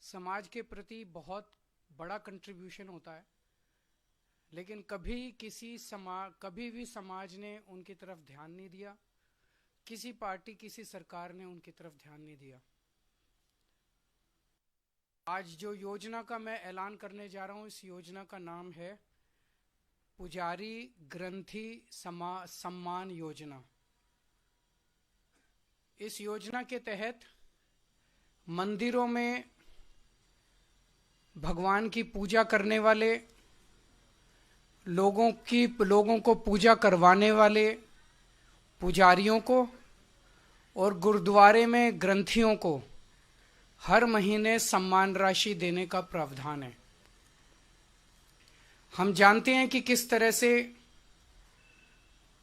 समाज के प्रति बहुत बड़ा कंट्रीब्यूशन होता है, लेकिन कभी भी समाज ने उनकी तरफ ध्यान नहीं दिया। किसी पार्टी, किसी सरकार ने उनकी तरफ ध्यान नहीं दिया। आज जो योजना का मैं ऐलान करने जा रहा हूं, इस योजना का नाम है पुजारी ग्रंथी सम्मान योजना। इस योजना के तहत मंदिरों में भगवान की पूजा करने वाले लोगों को पूजा करवाने वाले पुजारियों को और गुरुद्वारे में ग्रंथियों को हर महीने सम्मान राशि देने का प्रावधान है। हम जानते हैं कि किस तरह से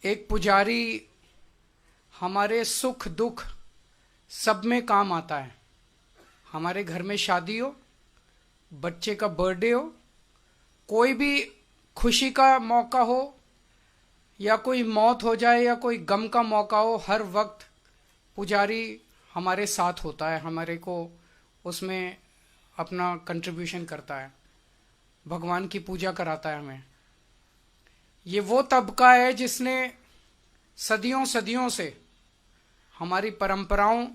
एक पुजारी हमारे सुख दुख सब में काम आता है। हमारे घर में शादी हो, बच्चे का बर्थडे हो, कोई भी खुशी का मौका हो या कोई मौत हो जाए या कोई गम का मौका हो, हर वक्त पुजारी हमारे साथ होता है, हमारे को उसमें अपना कंट्रीब्यूशन करता है, भगवान की पूजा कराता है हमें। ये वो तबका है जिसने सदियों सदियों से हमारी परंपराओं,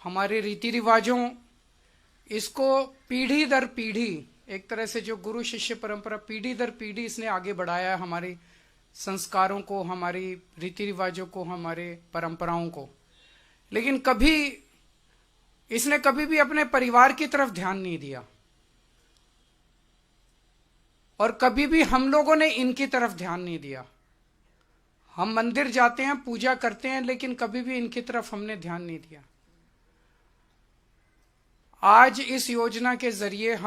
हमारे रीति रिवाजों, इसको पीढ़ी दर पीढ़ी, एक तरह से जो गुरु शिष्य परंपरा पीढ़ी दर पीढ़ी इसने आगे बढ़ाया है, हमारे संस्कारों को, हमारी रीति रिवाजों को, हमारे परंपराओं को। लेकिन इसने कभी भी अपने परिवार की तरफ ध्यान नहीं दिया और कभी भी हम लोगों ने इनकी तरफ ध्यान नहीं दिया। हम मंदिर जाते हैं, पूजा करते हैं, लेकिन कभी भी इनकी तरफ हमने ध्यान नहीं दिया। आज इस योजना के जरिए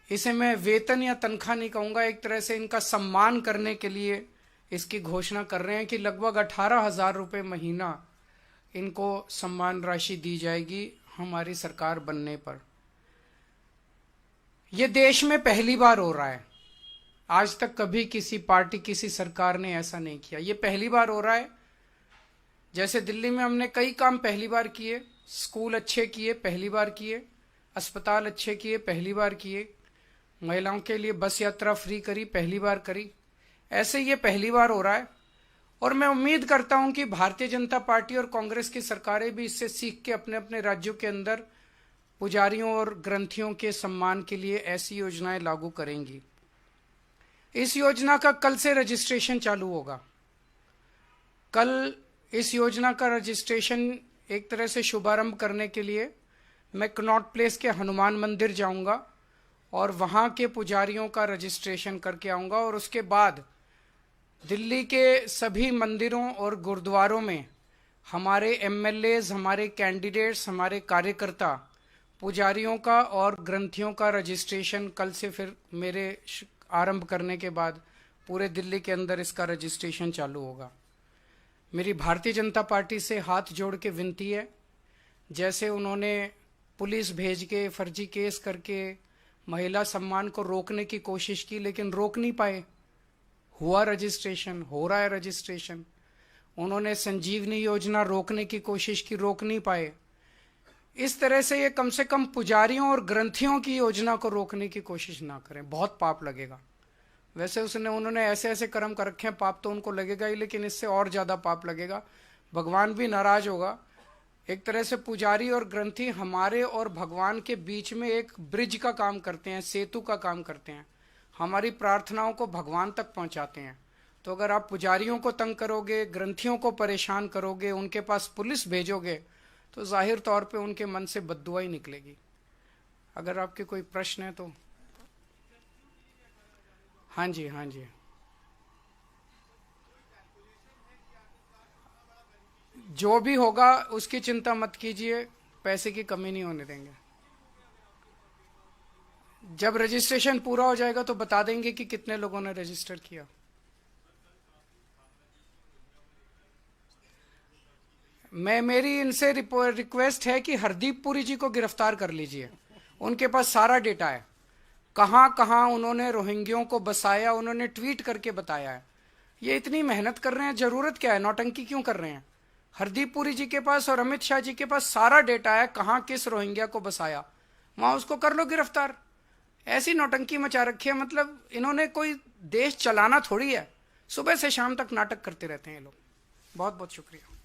इसे मैं वेतन या तनख्वाह नहीं कहूंगा, एक तरह से इनका सम्मान करने के लिए इसकी घोषणा कर रहे हैं कि लगभग 18,000 रुपये महीना इनको सम्मान राशि दी जाएगी हमारी सरकार बनने पर। यह देश में पहली बार हो रहा है। आज तक कभी किसी पार्टी, किसी सरकार ने ऐसा नहीं किया। यह पहली बार हो रहा है। जैसे दिल्ली में हमने कई काम पहली बार किए, स्कूल अच्छे किए, पहली बार किए, अस्पताल अच्छे किए, पहली बार किए, महिलाओं के लिए बस यात्रा फ्री करी, पहली बार करी। ऐसे ये पहली बार हो रहा है और मैं उम्मीद करता हूं कि भारतीय जनता पार्टी और कांग्रेस की सरकारें भी इससे सीख के अपने अपने राज्यों के अंदर पुजारियों और ग्रंथियों के सम्मान के लिए ऐसी योजनाएं लागू करेंगी। इस योजना का कल से रजिस्ट्रेशन चालू होगा। कल इस योजना का रजिस्ट्रेशन एक तरह से शुभारंभ करने के लिए मैं कनॉट प्लेस के हनुमान मंदिर जाऊंगा और वहां के पुजारियों का रजिस्ट्रेशन करके आऊंगा और उसके बाद दिल्ली के सभी मंदिरों और गुरुद्वारों में हमारे एमएलएज, हमारे कैंडिडेट्स, हमारे कार्यकर्ता पुजारियों का और ग्रंथियों का रजिस्ट्रेशन कल से फिर मेरे आरंभ करने के बाद पूरे दिल्ली के अंदर इसका रजिस्ट्रेशन चालू होगा। मेरी भारतीय जनता पार्टी से हाथ जोड़ के विनती है, जैसे उन्होंने पुलिस भेज के फर्जी केस करके महिला सम्मान को रोकने की कोशिश की लेकिन रोक नहीं पाए, हुआ रजिस्ट्रेशन, हो रहा है रजिस्ट्रेशन। उन्होंने संजीवनी योजना रोकने की कोशिश की, रोक नहीं पाए। इस तरह से ये कम से कम पुजारियों और ग्रंथियों की योजना को रोकने की कोशिश ना करें, बहुत पाप लगेगा। वैसे उन्होंने ऐसे ऐसे कर्म कर रखे हैं, पाप तो उनको लगेगा ही, लेकिन इससे और ज्यादा पाप लगेगा, भगवान भी नाराज होगा। एक तरह से पुजारी और ग्रंथी हमारे और भगवान के बीच में एक ब्रिज का काम करते हैं, सेतु का काम करते हैं, हमारी प्रार्थनाओं को भगवान तक पहुंचाते हैं। तो अगर आप पुजारियों को तंग करोगे, ग्रंथियों को परेशान करोगे, उनके पास पुलिस भेजोगे, तो जाहिर तौर पे उनके मन से बद्दुआ ही निकलेगी। अगर आपके कोई प्रश्न है तो। हाँ जी, हाँ जी। जो भी होगा उसकी चिंता मत कीजिए, पैसे की कमी नहीं होने देंगे। जब रजिस्ट्रेशन पूरा हो जाएगा तो बता देंगे कि कितने लोगों ने रजिस्टर किया। मेरी इनसे रिक्वेस्ट है कि हरदीप पुरी जी को गिरफ्तार कर लीजिए। उनके पास सारा डेटा है, कहां कहां उन्होंने रोहिंग्यों को बसाया, उन्होंने ट्वीट करके बताया है। ये इतनी मेहनत कर रहे हैं, जरूरत क्या है, नौटंकी क्यों कर रहे हैं? हरदीप पुरी जी के पास और अमित शाह जी के पास सारा डेटा है, कहां किस रोहिंग्या को बसाया, वहां उसको कर लो गिरफ्तार। ऐसी नौटंकी मचा रखी है, मतलब इन्होंने कोई देश चलाना थोड़ी है, सुबह से शाम तक नाटक करते रहते हैं ये लोग। बहुत बहुत शुक्रिया।